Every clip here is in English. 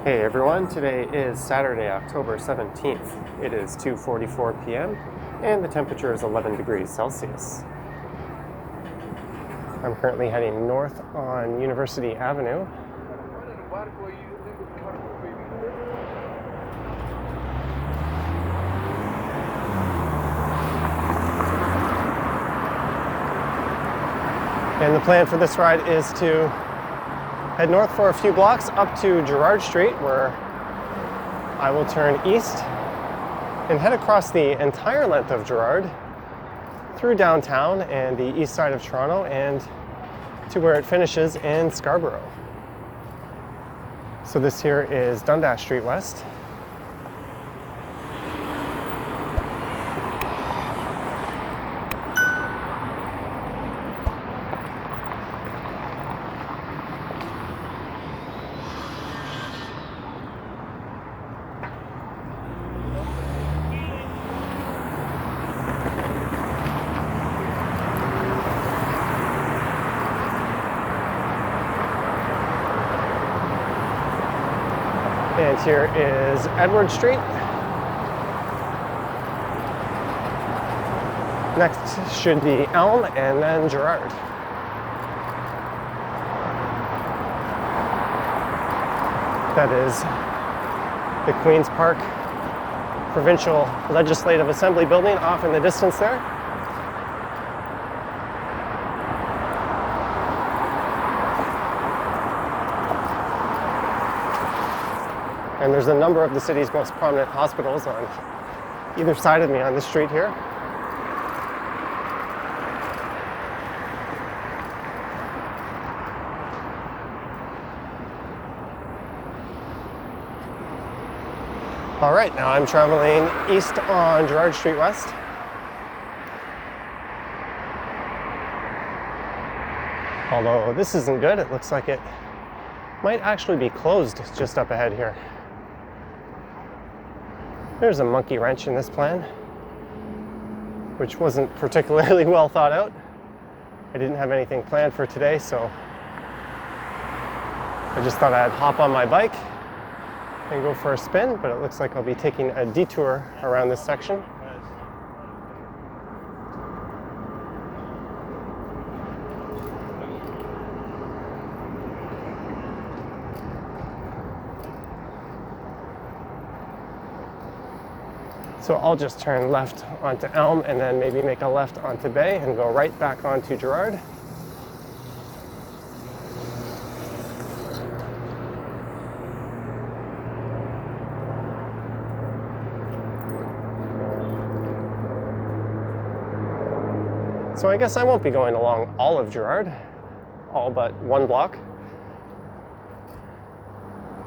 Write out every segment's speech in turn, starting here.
Hey everyone, today is Saturday, October 17th. It is 2:44 p.m. and the temperature is 11 degrees Celsius. I'm currently heading north on University Avenue. And the plan for this ride is to head north for a few blocks up to Gerrard Street, where I will turn east and head across the entire length of Gerrard through downtown and the east side of Toronto and to where it finishes in Scarborough. So this here is Dundas Street West. And here is Edward Street. Next should be Elm and then Gerrard. That is the Queen's Park Provincial Legislative Assembly building off in the distance there. And there's a number of the city's most prominent hospitals on either side of me on this street here. All right, now I'm traveling east on Gerrard Street West. Although this isn't good, it looks like it might actually be closed just up ahead here. There's a monkey wrench in this plan, which wasn't particularly well thought out. I didn't have anything planned for today, so I just thought I'd hop on my bike and go for a spin, but it looks like I'll be taking a detour around this section. So I'll just turn left onto Elm and then maybe make a left onto Bay and go right back onto Gerrard. So I guess I won't be going along all of Gerrard, all but one block.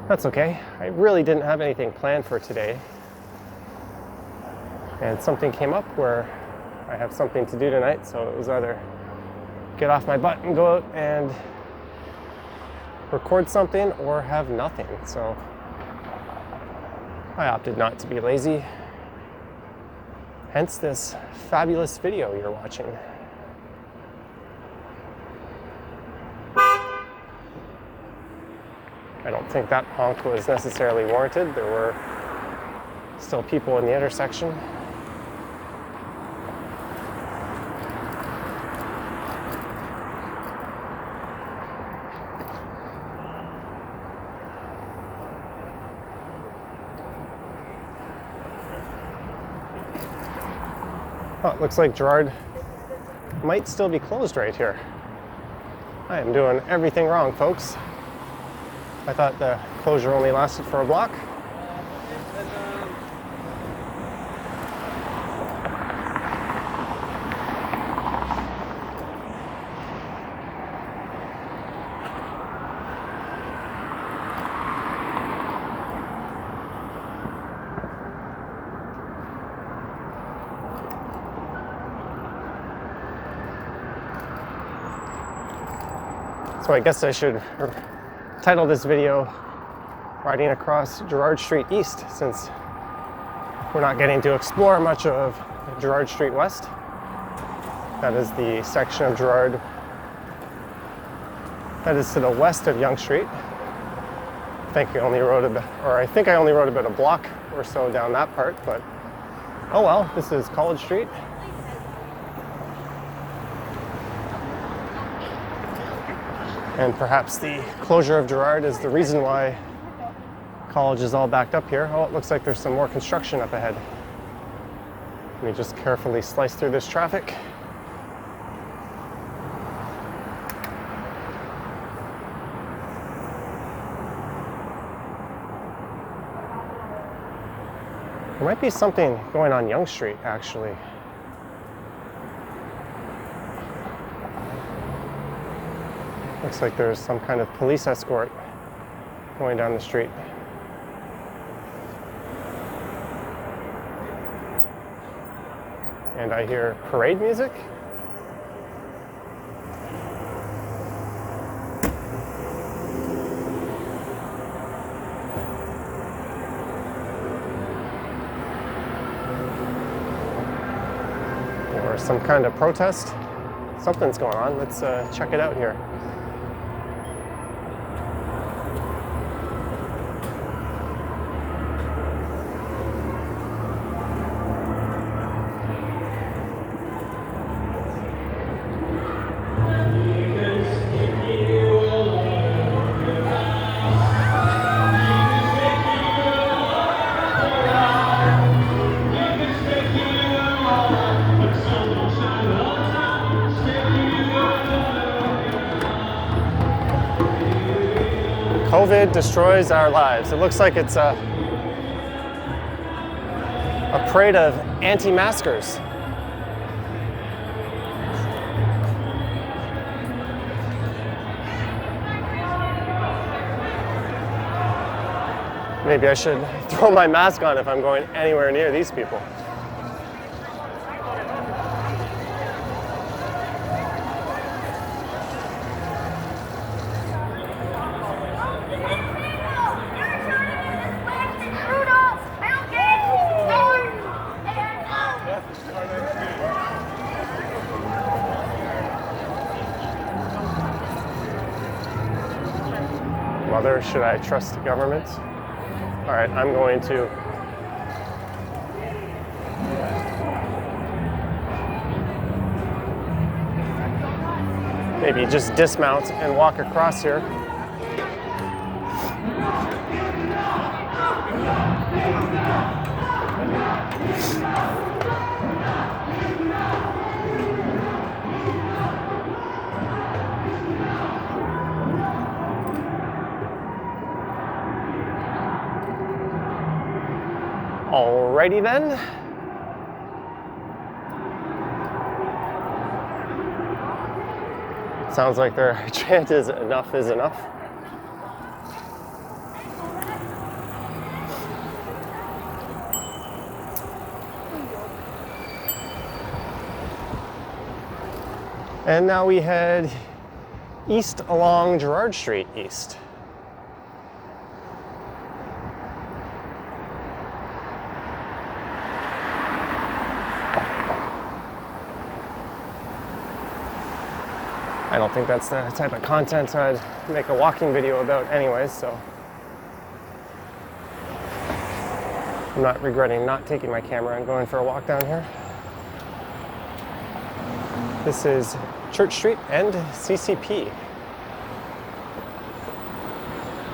That's okay. I really didn't have anything planned for today. And something came up where I have something to do tonight, so it was either get off my butt and go out and record something or have nothing. So I opted not to be lazy. Hence this fabulous video you're watching. I don't think that honk was necessarily warranted. There were still people in the intersection. Oh, it looks like Gerrard might still be closed right here. I am doing everything wrong, folks. I thought the closure only lasted for a block. So I guess I should title this video Riding Across Gerrard Street East, since we're not getting to explore much of Gerrard Street West. That is the section of Gerrard that is to the west of Yonge Street. think I only rode about a block or so down that part, but oh well, this is College Street. And perhaps the closure of Gerrard is the reason why College is all backed up here. Oh, it looks like there's some more construction up ahead. Let me just carefully slice through this traffic. There might be something going on Yonge Street, actually. Looks like there's some kind of police escort going down the street. And I hear parade music. Or some kind of protest. Something's going on. Let's check it out here. COVID destroys our lives. It looks like it's a parade of anti-maskers. Maybe I should throw my mask on if I'm going anywhere near these people. Mother, should I trust the government? All right, I'm going to maybe just dismount and walk across here. Alrighty then. Sounds like their chant is enough is enough. And now we head east along Gerrard Street east. I don't think that's the type of content I'd make a walking video about anyways, so I'm not regretting not taking my camera and going for a walk down here. This is Church Street and CCP.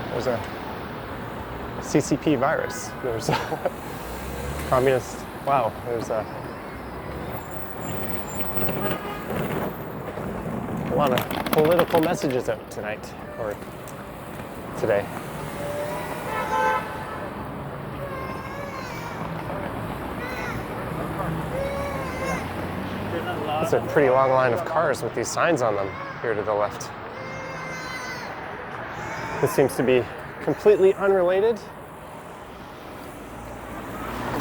There's a CCP virus. There's a communist, wow, there's a lot of political messages out tonight, or today. It's a pretty long line of cars with these signs on them here to the left. This seems to be completely unrelated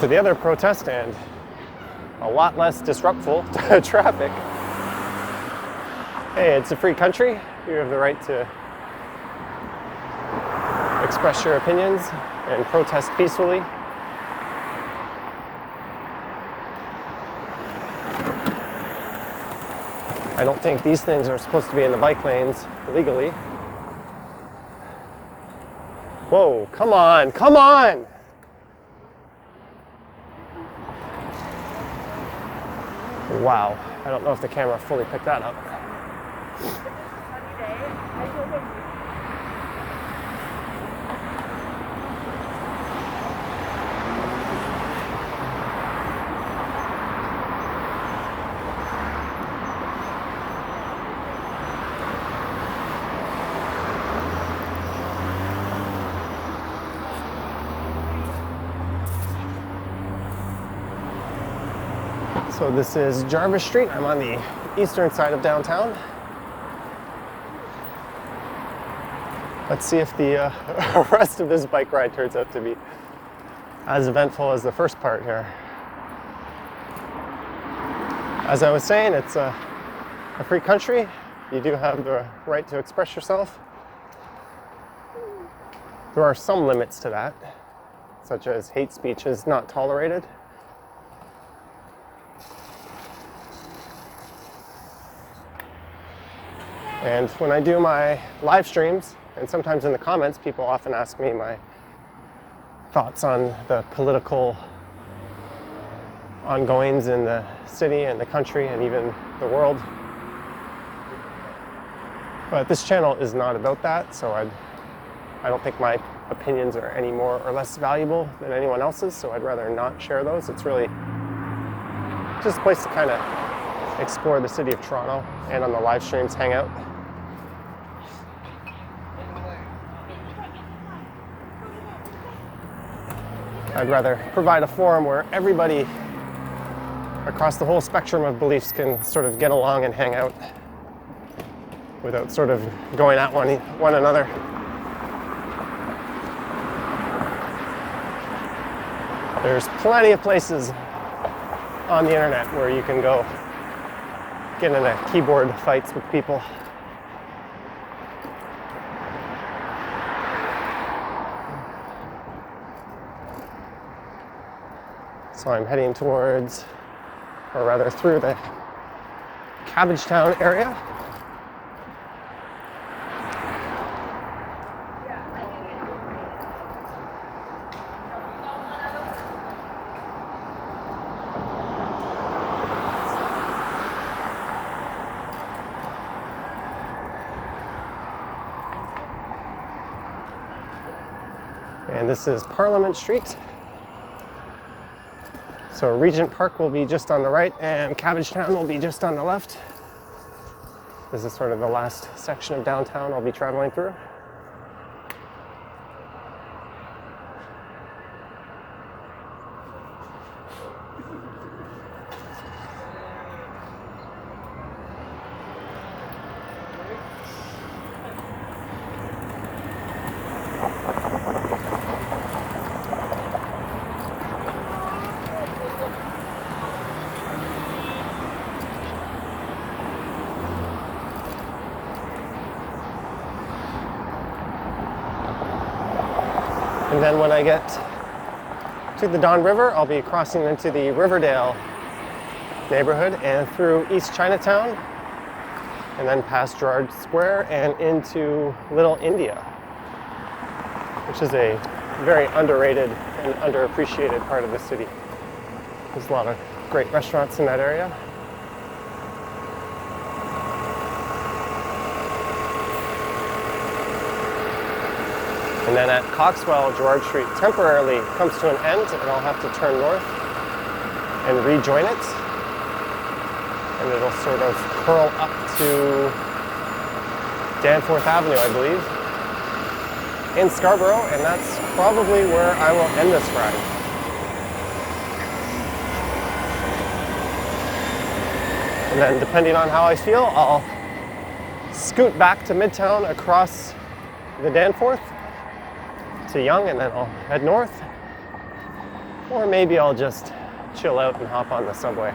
to the other protest and a lot less disruptful to traffic. Hey, it's a free country. You have the right to express your opinions and protest peacefully. I don't think these things are supposed to be in the bike lanes legally. Whoa, come on, come on! Wow, I don't know if the camera fully picked that up. So this is Jarvis Street. I'm on the eastern side of downtown. Let's see if the rest of this bike ride turns out to be as eventful as the first part here. As I was saying, it's a free country. You do have the right to express yourself. There are some limits to that, such as hate speech is not tolerated. And when I do my live streams, and sometimes in the comments, people often ask me my thoughts on the political ongoings in the city and the country and even the world. But this channel is not about that, so I don't think my opinions are any more or less valuable than anyone else's, so I'd rather not share those. It's really just a place to kind of explore the city of Toronto and on the live streams hang out. I'd rather provide a forum where everybody across the whole spectrum of beliefs can sort of get along and hang out without sort of going at one another. There's plenty of places on the internet where you can go get into keyboard fights with people. So I'm heading towards, or rather through the Cabbagetown area. And this is Parliament Street. So Regent Park will be just on the right and Cabbagetown will be just on the left. This is sort of the last section of downtown I'll be traveling through. And then when I get to the Don River, I'll be crossing into the Riverdale neighborhood and through East Chinatown, and then past Gerrard Square and into Little India, which is a very underrated and underappreciated part of the city. There's a lot of great restaurants in that area. And then at Coxwell, Gerrard Street temporarily comes to an end and I'll have to turn north and rejoin it. And it'll sort of curl up to Danforth Avenue, I believe, in Scarborough, and that's probably where I will end this ride. And then depending on how I feel, I'll scoot back to Midtown across the Danforth to Yonge, and then I'll head north, or maybe I'll just chill out and hop on the subway.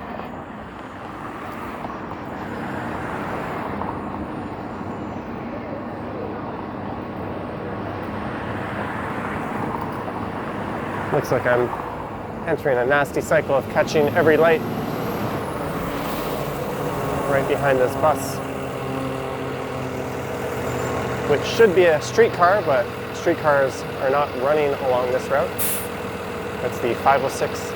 Looks like I'm entering a nasty cycle of catching every light right behind this bus, which should be a streetcar, but streetcars are not running along this route. That's the 506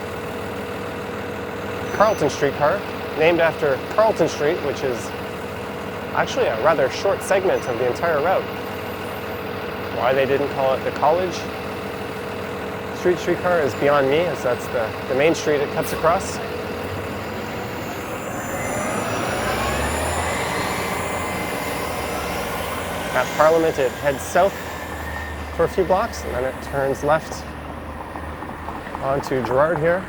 Carlton streetcar, named after Carlton Street, which is actually a rather short segment of the entire route. Why they didn't call it the College Street streetcar is beyond me, as that's the main street it cuts across. At Parliament, it heads south for a few blocks, and then it turns left onto Gerrard here.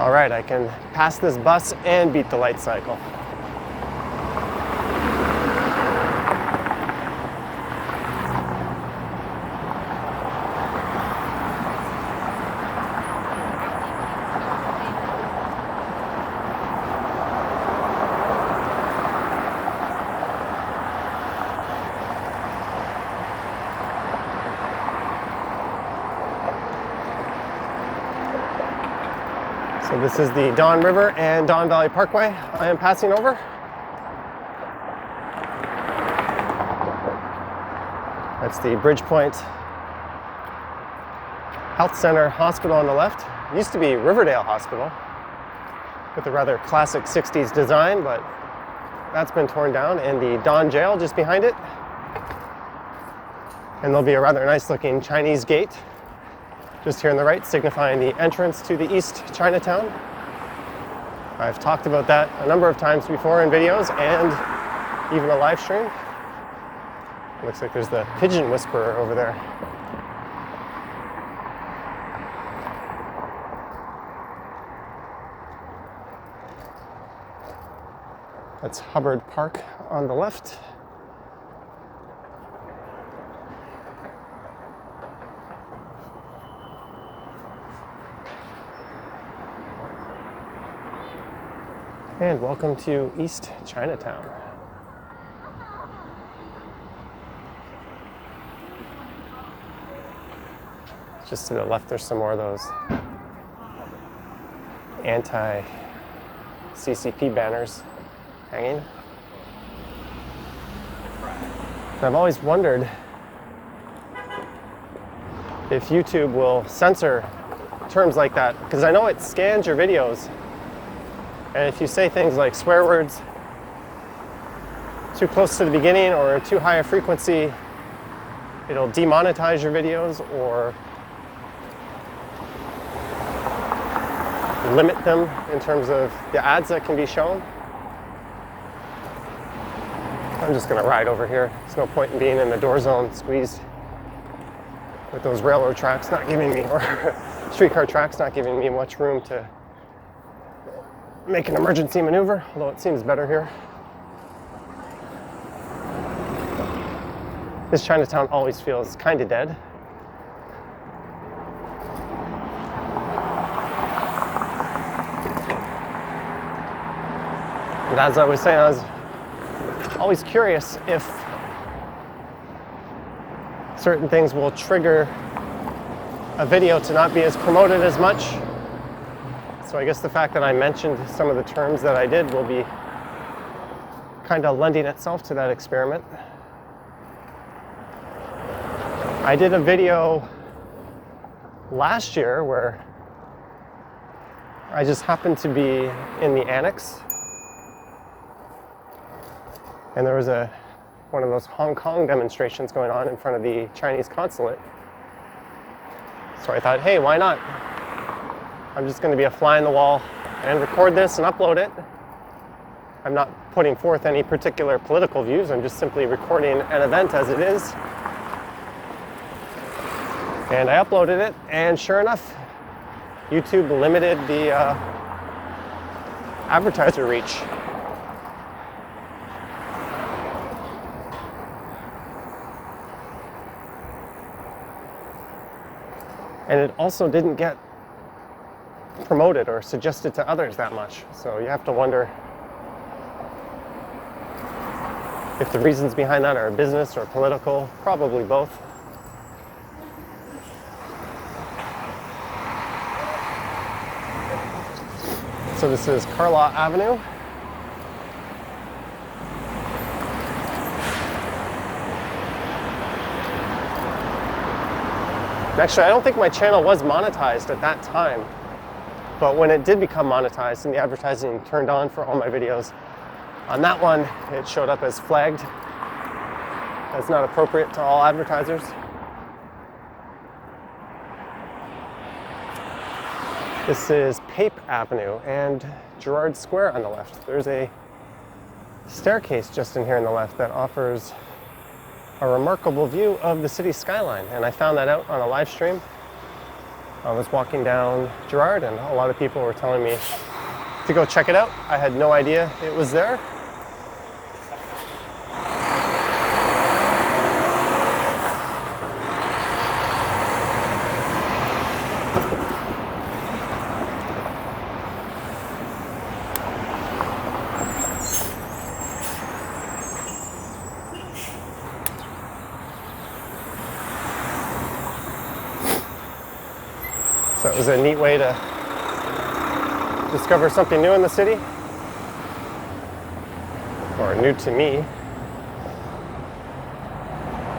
All right, I can pass this bus and beat the light cycle. So this is the Don River and Don Valley Parkway I am passing over. That's the Bridgepoint Health Center Hospital on the left. It used to be Riverdale Hospital with a rather classic 60s design, but that's been torn down, and the Don Jail just behind it. And there'll be a rather nice looking Chinese gate just here on the right, signifying the entrance to the East Chinatown. I've talked about that a number of times before in videos and even a live stream. Looks like there's the Pigeon Whisperer over there. That's Hubbard Park on the left. And welcome to East Chinatown. Just to the left, there's some more of those anti-CCP banners hanging. And I've always wondered if YouTube will censor terms like that, because I know it scans your videos. And if you say things like swear words too close to the beginning or too high a frequency, it'll demonetize your videos or limit them in terms of the ads that can be shown. I'm just gonna ride over here. There's no point in being in the door zone squeezed with those railroad tracks not giving me, or streetcar tracks not giving me much room to make an emergency maneuver, although it seems better here. This Chinatown always feels kind of dead. And as I was saying, I was always curious if certain things will trigger a video to not be as promoted as much. So I guess the fact that I mentioned some of the terms that I did will be kind of lending itself to that experiment. I did a video last year where I just happened to be in the annex, and there was one of those Hong Kong demonstrations going on in front of the Chinese consulate. So I thought, hey, why not? I'm just going to be a fly on the wall and record this and upload it. I'm not putting forth any particular political views. I'm just simply recording an event as it is. And I uploaded it, and sure enough, YouTube limited the advertiser reach. And it also didn't get promoted or suggested to others that much. So you have to wonder if the reasons behind that are business or political, probably both. So this is Carlaw Avenue. Actually, I don't think my channel was monetized at that time, but when it did become monetized and the advertising turned on for all my videos, on that one, it showed up as flagged. That's not appropriate to all advertisers. This is Pape Avenue and Gerrard Square on the left. There's a staircase just in here on the left that offers a remarkable view of the city skyline, and I found that out on a live stream. I was walking down Gerrard and a lot of people were telling me to go check it out. I had no idea it was there. So it was a neat way to discover something new in the city, or new to me.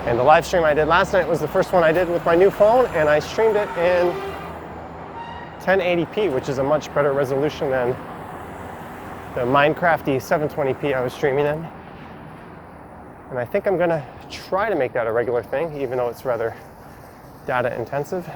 And the live stream I did last night was the first one I did with my new phone, and I streamed it in 1080p, which is a much better resolution than the Minecrafty 720p I was streaming in. And I think I'm gonna try to make that a regular thing, even though it's rather data intensive.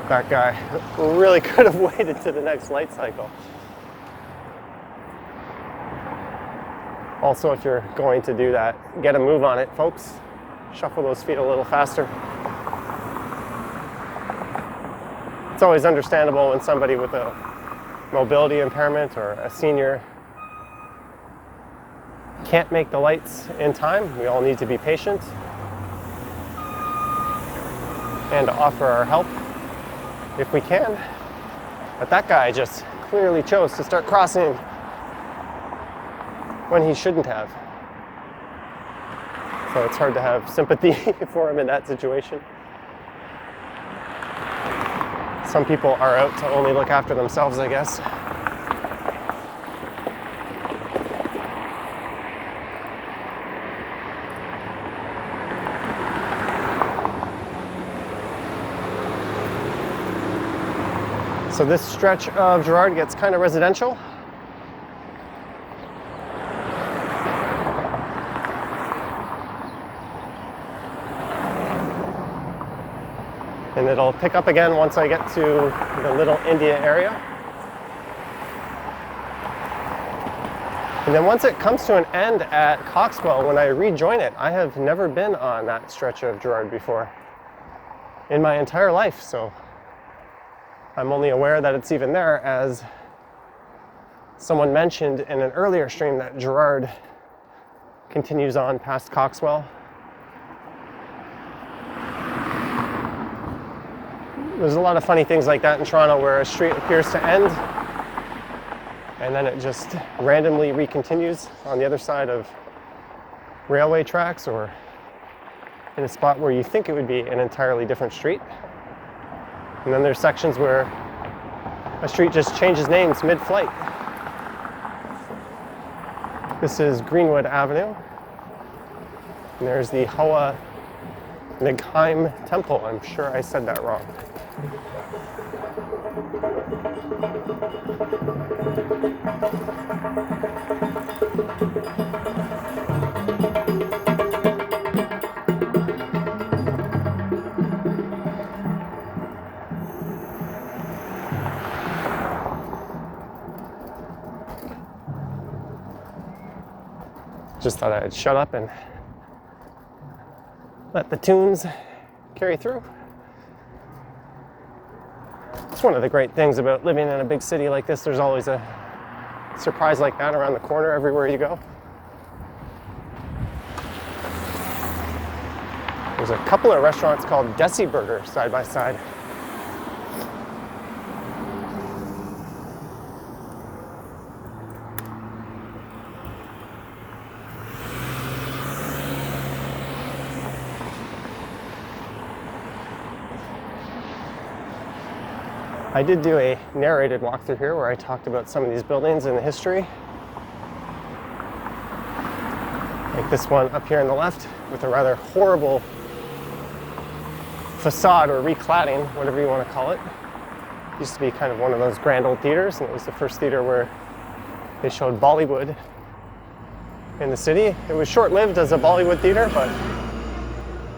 That guy really could have waited to the next light cycle. Also, if you're going to do that, get a move on it, folks. Shuffle those feet a little faster. It's always understandable when somebody with a mobility impairment or a senior can't make the lights in time. We all need to be patient and offer our help if we can. But that guy just clearly chose to start crossing when he shouldn't have. So it's hard to have sympathy for him in that situation. Some people are out to only look after themselves, I guess. So this stretch of Gerrard gets kind of residential. And it'll pick up again once I get to the Little India area. And then once it comes to an end at Coxwell, when I rejoin it, I have never been on that stretch of Gerrard before in my entire life. So I'm only aware that it's even there, as someone mentioned in an earlier stream that Gerrard continues on past Coxwell. There's a lot of funny things like that in Toronto, where a street appears to end and then it just randomly recontinues on the other side of railway tracks, or in a spot where you think it would be an entirely different street. And then there's sections where a street just changes names mid-flight. This is Greenwood Avenue. And there's the Hoa Nagheim Temple. I'm sure I said that wrong. Just thought I'd shut up and let the tunes carry through. It's one of the great things about living in a big city like this. There's always a surprise like that around the corner everywhere you go. There's a couple of restaurants called Desi Burger side by side. I did do a narrated walkthrough here where I talked about some of these buildings and the history. Like this one up here on the left with a rather horrible facade or recladding, whatever you want to call it. Used to be kind of one of those grand old theaters, and it was the first theater where they showed Bollywood in the city. It was short-lived as a Bollywood theater, but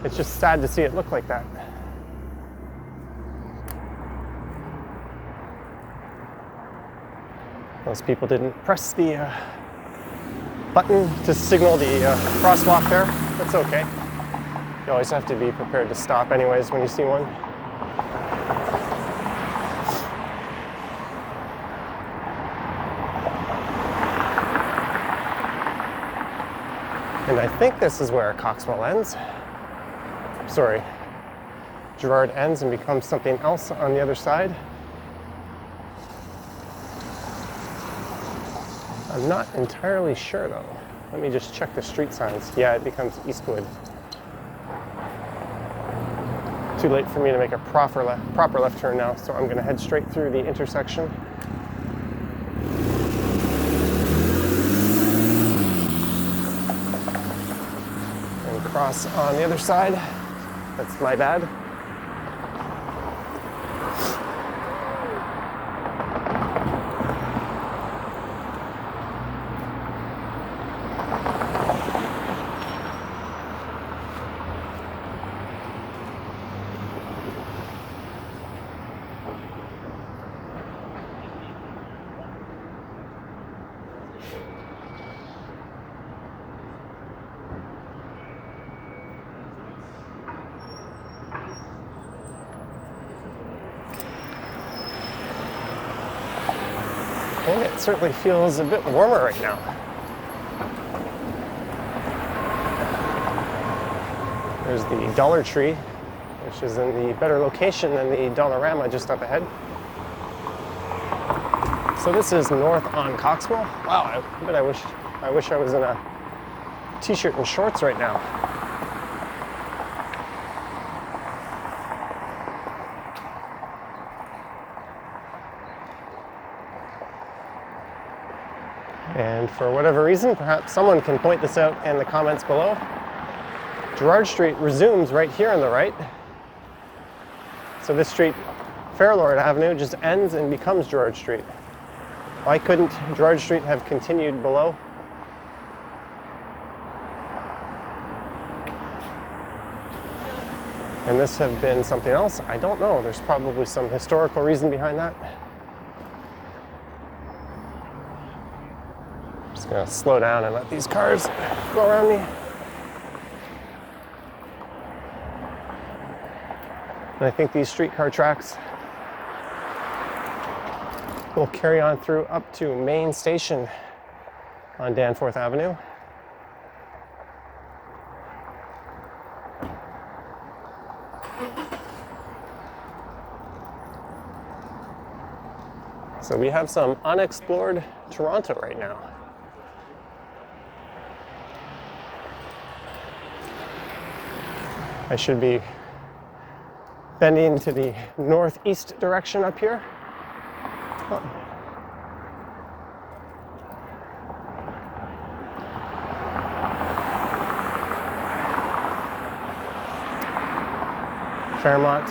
it's just sad to see it look like that. Those people didn't press the button to signal the crosswalk there. That's okay. You always have to be prepared to stop anyways when you see one. And I think this is where Coxwell ends. Sorry, Gerrard ends and becomes something else on the other side. I'm not entirely sure though. Let me just check the street signs. Yeah, it becomes Eastwood. Too late for me to make a proper left turn now, so I'm going to head straight through the intersection. And cross on the other side. That's my bad. And it certainly feels a bit warmer right now. There's the Dollar Tree, which is in the better location than the Dollarama just up ahead. So this is north on Coxwell. Wow, I wish I was in a t-shirt and shorts right now. And for whatever reason, perhaps someone can point this out in the comments below. Gerrard Street resumes right here on the right. So this street, Fairlord Avenue, just ends and becomes Gerrard Street. Why couldn't Gerrard Street have continued below? And this have been something else? I don't know. There's probably some historical reason behind that. Just gonna slow down and let these cars go around me. And I think these streetcar tracks will carry on through up to Main Station on Danforth Avenue. So we have some unexplored Toronto right now. I should be bending to the northeast direction up here. Oh. Fairmont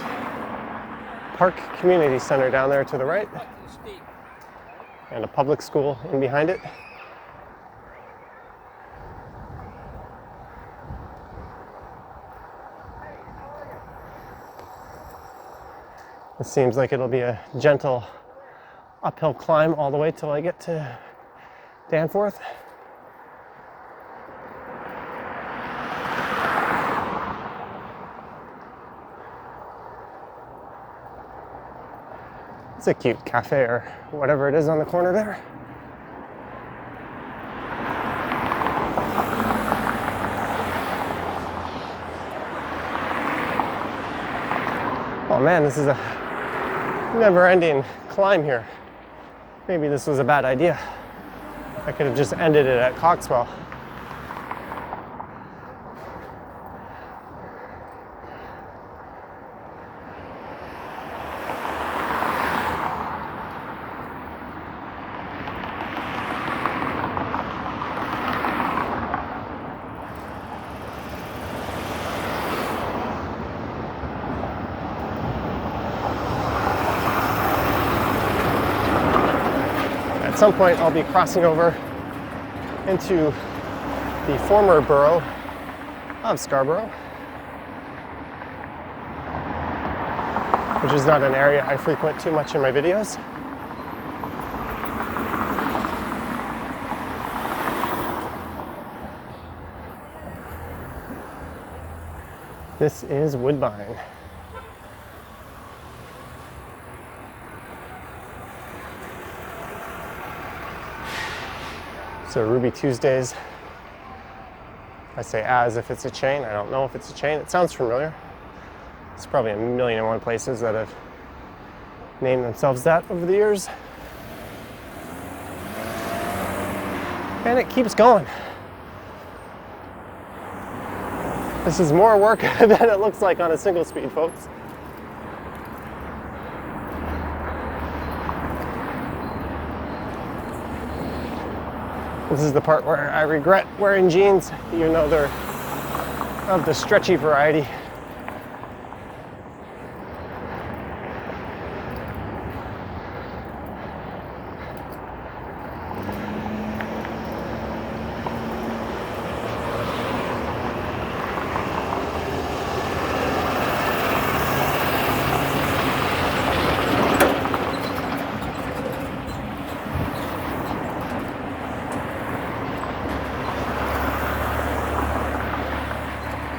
Park Community Center down there to the right, and a public school in behind it. It seems like it'll be a gentle uphill climb all the way till I get to Danforth. It's a cute cafe or whatever it is on the corner there. Oh man, this is a never-ending climb here. Maybe this was a bad idea. I could have just ended it at Coxwell. At some point, I'll be crossing over into the former borough of Scarborough, which is not an area I frequent too much in my videos. This is Woodbine. So Ruby Tuesdays, I say as if it's a chain. I don't know if it's a chain. It sounds familiar. It's probably a million and one places that have named themselves that over the years. And it keeps going. This is more work than it looks like on a single speed, folks. This is the part where I regret wearing jeans, even though they're of the stretchy variety.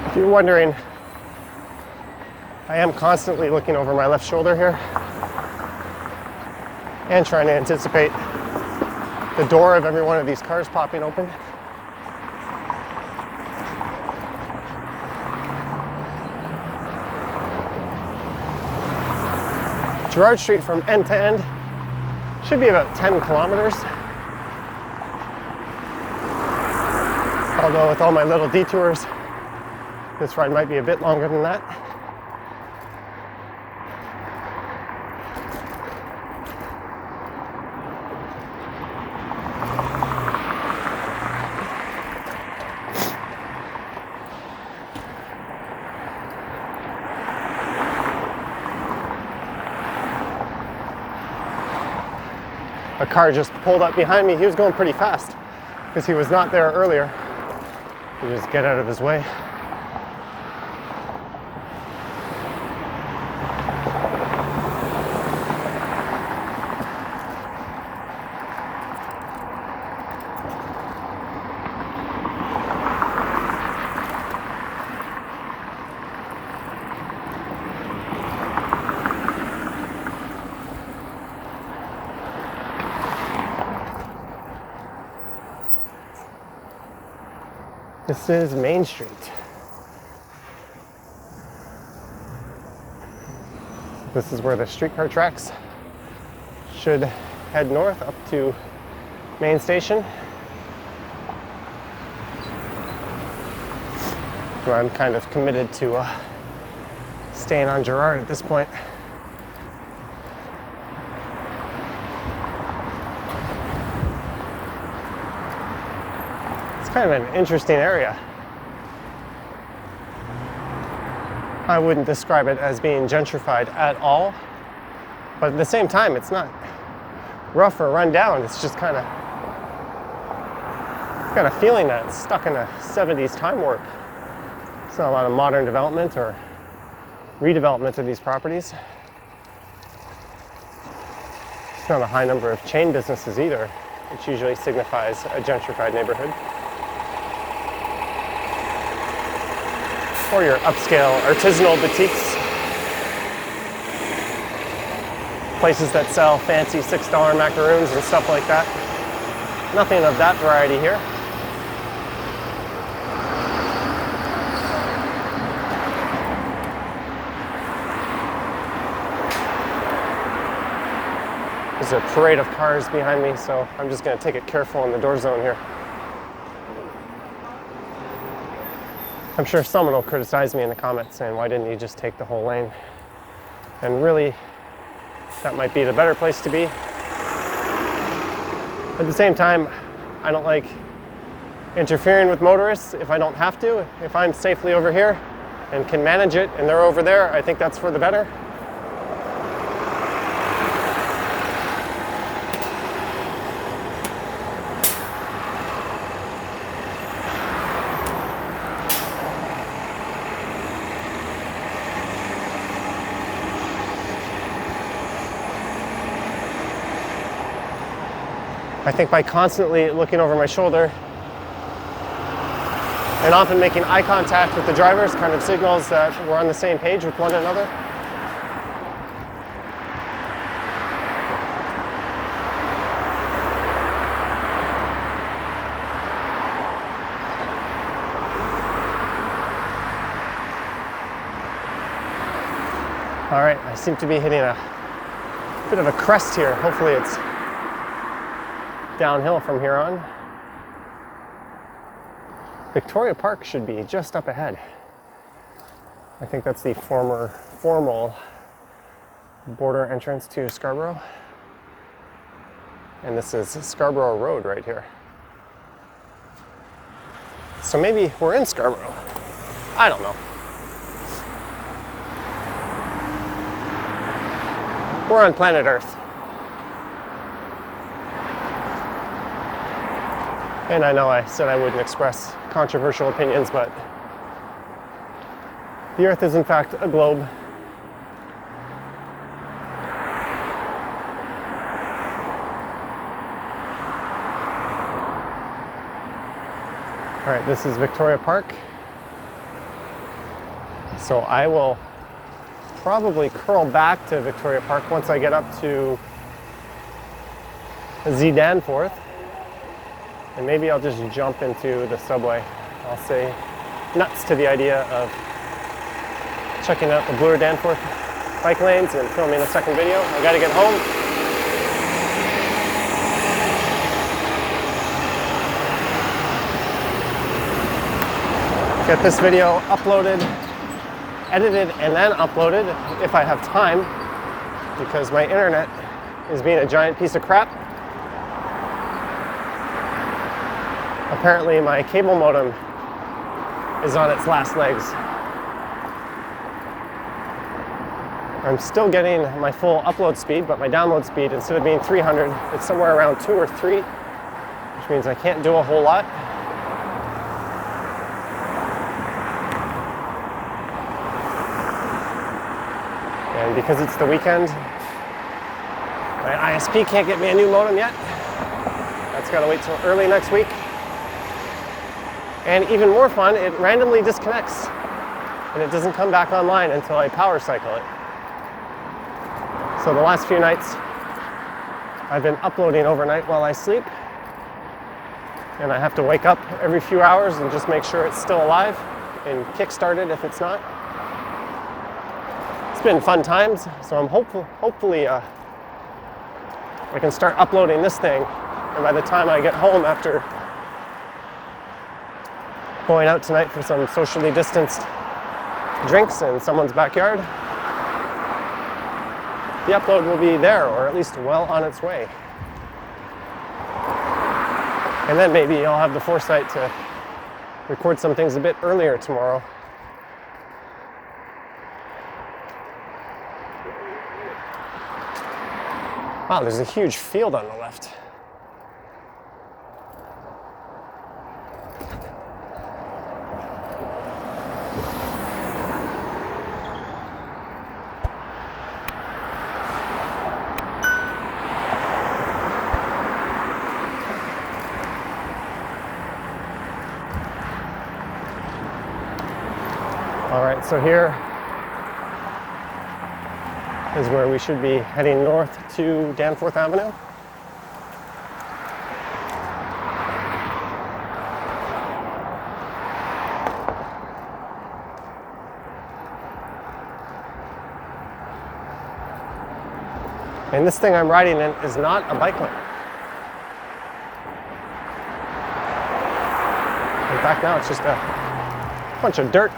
If you're wondering, I am constantly looking over my left shoulder here and trying to anticipate the door of every one of these cars popping open. Gerrard Street from end to end should be about 10 kilometers. Although with all my little detours, this ride might be a bit longer than that. A car just pulled up behind me. He was going pretty fast because he was not there earlier. You just get out of his way. This is Main Street. This is where the streetcar tracks should head north up to Main Station. So I'm kind of committed to staying on Gerrard at this point. Kind of an interesting area. I wouldn't describe it as being gentrified at all, but at the same time, it's not rough or run down. It's just kind of got a feeling that it's stuck in a 70s time warp. It's not a lot of modern development or redevelopment of these properties. It's not a high number of chain businesses either, which usually signifies a gentrified neighborhood. Or your upscale artisanal boutiques. places that sell fancy $6 macaroons and stuff like that. Nothing of that variety here. There's a parade of cars behind me, so I'm just going to take it careful in the door zone here. I'm sure someone will criticize me in the comments saying, why didn't you just take the whole lane? And really, that might be the better place to be. At the same time, I don't like interfering with motorists if I don't have to. If I'm safely over here and can manage it and they're over there, I think that's for the better. I think by constantly looking over my shoulder and often making eye contact with the drivers kind of signals that we're on the same page with one another. All right, I seem to be hitting a bit of a crest here. Hopefully it's downhill from here on. Victoria Park should be just up ahead. I think that's the formal border entrance to Scarborough. And this is Scarborough Road right here. So maybe we're in Scarborough. I don't know. We're on planet Earth. And I know I said I wouldn't express controversial opinions, but the Earth is in fact a globe. All right, this is Victoria Park. So I will probably curl back to Victoria Park once I get up to Danforth. And maybe I'll just jump into the subway. I'll say nuts to the idea of checking out the Bloor Danforth bike lanes and filming a second video. I gotta get home. Get this video uploaded, edited, and then uploaded if I have time, because my internet is being a giant piece of crap. Apparently my cable modem is on its last legs. I'm still getting my full upload speed, but my download speed, instead of being 300, it's somewhere around 2 or 3, which means I can't do a whole lot. And because it's the weekend, my ISP can't get me a new modem yet. That's gotta wait till early next week. And even more fun, it randomly disconnects and it doesn't come back online until I power cycle it. So the last few nights, I've been uploading overnight while I sleep. And I have to wake up every few hours and just make sure it's still alive and kickstart it if it's not. It's been fun times, so I'm hopefully I can start uploading this thing. And by the time I get home after going out tonight for some socially distanced drinks in someone's backyard, the upload will be there, or at least well on its way. And then maybe I'll have the foresight to record some things a bit earlier tomorrow. Wow, there's a huge field on the left. All right, so here is where we should be heading north to Danforth Avenue. And this thing I'm riding in is not a bike lane. In fact, now it's just a bunch of dirt.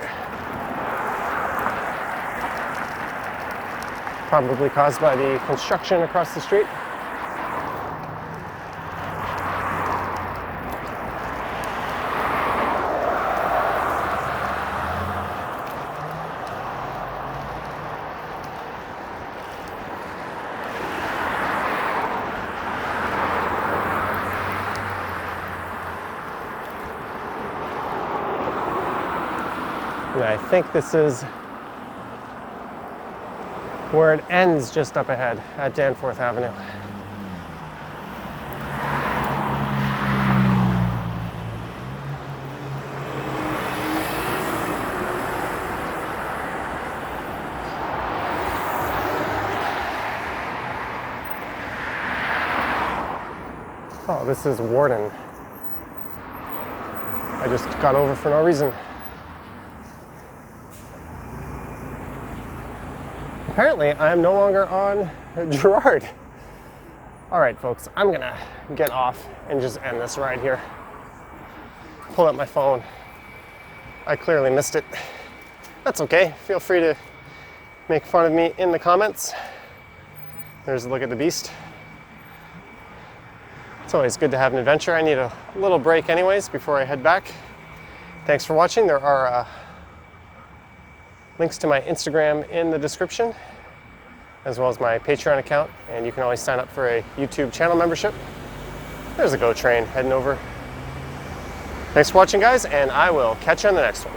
Probably caused by the construction across the street. And I think this is where it ends, just up ahead at Danforth Avenue. Oh, this is Warden. I just got over for no reason. Apparently, I am no longer on Gerrard. All right, folks, I'm gonna get off and just end this ride here. Pull up my phone. I clearly missed it. That's okay. Feel free to make fun of me in the comments. There's a look at the beast. It's always good to have an adventure. I need a little break anyways before I head back. Thanks for watching. There are links to my Instagram in the description, as well as my Patreon account, and you can always sign up for a YouTube channel membership. There's a GO train heading over. Thanks for watching, guys, and I will catch you on the next one.